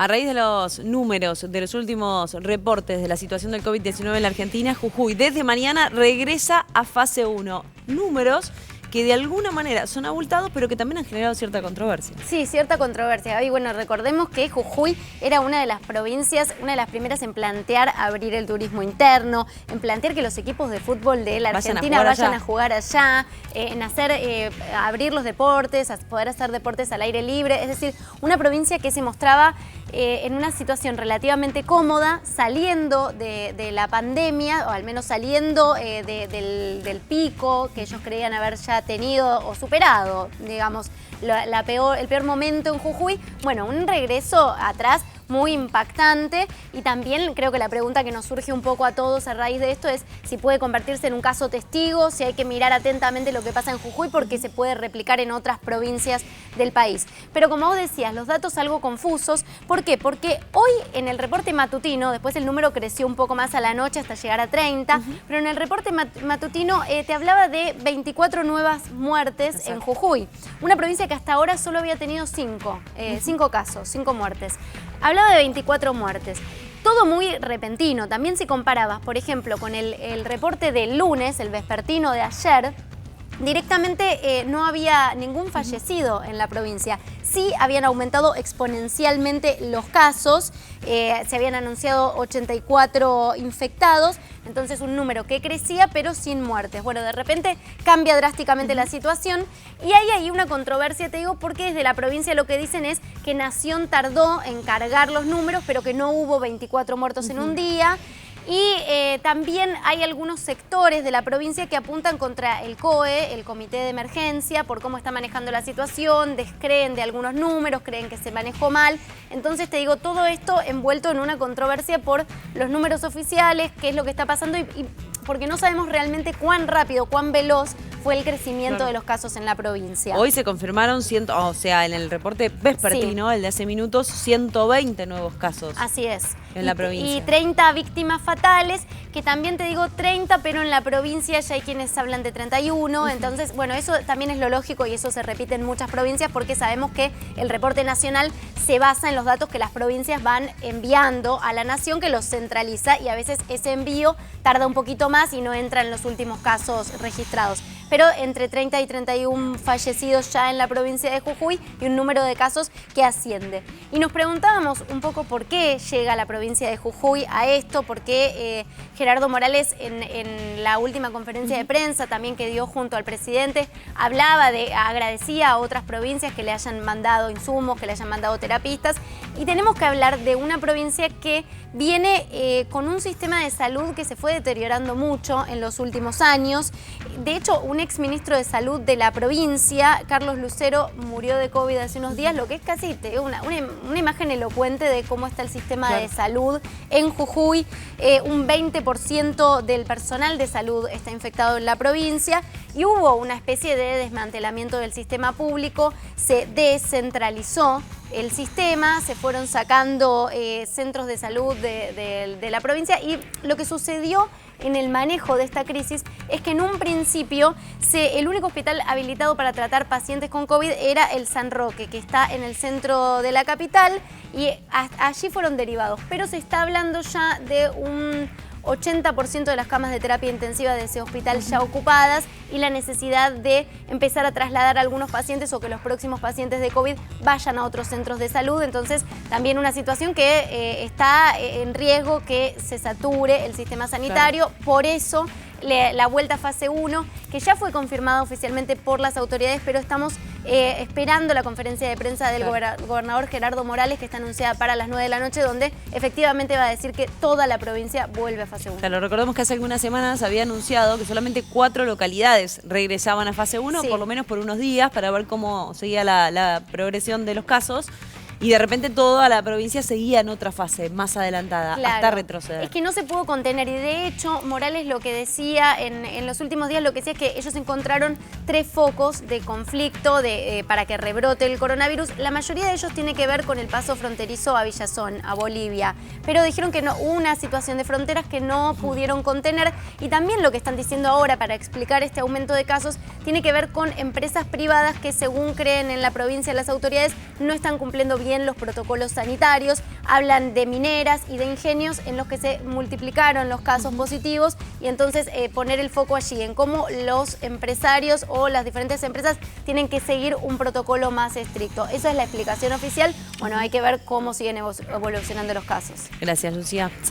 A raíz de los números de los últimos reportes de la situación del COVID-19 en la Argentina, Jujuy desde mañana regresa a fase 1. Números que de alguna manera son abultados, pero que también han generado cierta controversia. Sí, cierta controversia, Gaby. Bueno, recordemos que Jujuy era una de las provincias, una de las primeras en plantear abrir el turismo interno, en plantear que los equipos de fútbol de la Argentina vayan a jugar allá, en hacer, abrir los deportes, a poder hacer deportes al aire libre. Es decir, una provincia que se mostraba en una situación relativamente cómoda, saliendo de la pandemia, o al menos saliendo del pico que ellos creían haber ya tenido o superado, digamos, el peor momento en Jujuy. Bueno, un regreso atrás muy impactante, y también creo que la pregunta que nos surge un poco a todos a raíz de esto es si puede convertirse en un caso testigo, si hay que mirar atentamente lo que pasa en Jujuy porque se puede replicar en otras provincias del país. Pero como vos decías, los datos algo confusos. ¿Por qué? Porque hoy en el reporte matutino, después el número creció un poco más a la noche hasta llegar a 30, pero en el reporte matutino te hablaba de 24 nuevas muertes. Exacto. En Jujuy, una provincia que hasta ahora solo había tenido 5 casos, 5 muertes. Hablaba de 24 muertes. Todo muy repentino. También si comparabas, por ejemplo, con el reporte del lunes, el vespertino de ayer, directamente no había ningún fallecido en la provincia. Sí habían aumentado exponencialmente los casos, se habían anunciado 84 infectados, entonces un número que crecía pero sin muertes. Bueno, de repente cambia drásticamente la situación, y hay ahí una controversia, te digo, porque desde la provincia lo que dicen es que Nación tardó en cargar los números, pero que no hubo 24 muertos en un día. Y también hay algunos sectores de la provincia que apuntan contra el COE, el Comité de Emergencia, por cómo está manejando la situación, descreen de algunos números, creen que se manejó mal. Entonces te digo, todo esto envuelto en una controversia por los números oficiales, qué es lo que está pasando, y porque no sabemos realmente cuán rápido, cuán veloz fue el crecimiento de los casos en la provincia. Hoy se confirmaron, en el reporte vespertino, el de hace minutos, 120 nuevos casos. Así es. En la provincia. Y 30 víctimas fatales, que también te digo 30, pero en la provincia ya hay quienes hablan de 31. Entonces, bueno, eso también es lo lógico, y eso se repite en muchas provincias porque sabemos que el reporte nacional se basa en los datos que las provincias van enviando a la nación, que los centraliza, y a veces ese envío tarda un poquito más y no entra en los últimos casos registrados. Pero entre 30 y 31 fallecidos ya en la provincia de Jujuy, y un número de casos que asciende. Y nos preguntábamos un poco por qué llega la provincia de Jujuy a esto, por qué Gerardo Morales en la última conferencia de prensa también que dio junto al presidente, agradecía a otras provincias que le hayan mandado insumos, que le hayan mandado terapistas. Y tenemos que hablar de una provincia que viene con un sistema de salud que se fue deteriorando mucho en los últimos años. De hecho, un exministro de Salud de la provincia, Carlos Lucero, murió de COVID hace unos días, lo que es casi una imagen elocuente de cómo está el sistema de salud en Jujuy. Un 20% del personal de salud está infectado en la provincia, y hubo una especie de desmantelamiento del sistema público, se descentralizó el sistema, se fueron sacando centros de salud de la provincia, y lo que sucedió en el manejo de esta crisis es que en un principio el único hospital habilitado para tratar pacientes con COVID era el San Roque, que está en el centro de la capital, y allí fueron derivados. Pero se está hablando ya de un 80% de las camas de terapia intensiva de ese hospital ya ocupadas, y la necesidad de empezar a trasladar a algunos pacientes, o que los próximos pacientes de COVID vayan a otros centros de salud. Entonces también una situación que está en riesgo que se sature el sistema sanitario. Claro. Por eso la vuelta a fase 1, que ya fue confirmada oficialmente por las autoridades, pero estamos esperando la conferencia de prensa del gobernador Gerardo Morales, que está anunciada para las 9 de la noche, donde efectivamente va a decir que toda la provincia vuelve a fase 1. Claro, recordemos que hace algunas semanas había anunciado que solamente 4 localidades regresaban a fase 1, por lo menos por unos días, para ver cómo seguía la progresión de los casos. Y de repente toda la provincia seguía en otra fase más adelantada, hasta retroceder. Es que no se pudo contener, y de hecho Morales lo que decía en los últimos días, lo que decía es que ellos encontraron 3 focos de conflicto para que rebrote el coronavirus. La mayoría de ellos tiene que ver con el paso fronterizo a Villazón, a Bolivia. Pero dijeron que hubo una situación de fronteras que no pudieron contener, y también lo que están diciendo ahora para explicar este aumento de casos tiene que ver con empresas privadas que, según creen en la provincia las autoridades, no están cumpliendo bien también los protocolos sanitarios, hablan de mineras y de ingenios en los que se multiplicaron los casos positivos y entonces poner el foco allí en cómo los empresarios o las diferentes empresas tienen que seguir un protocolo más estricto. Esa es la explicación oficial. Bueno, hay que ver cómo siguen evolucionando los casos. Gracias, Lucía.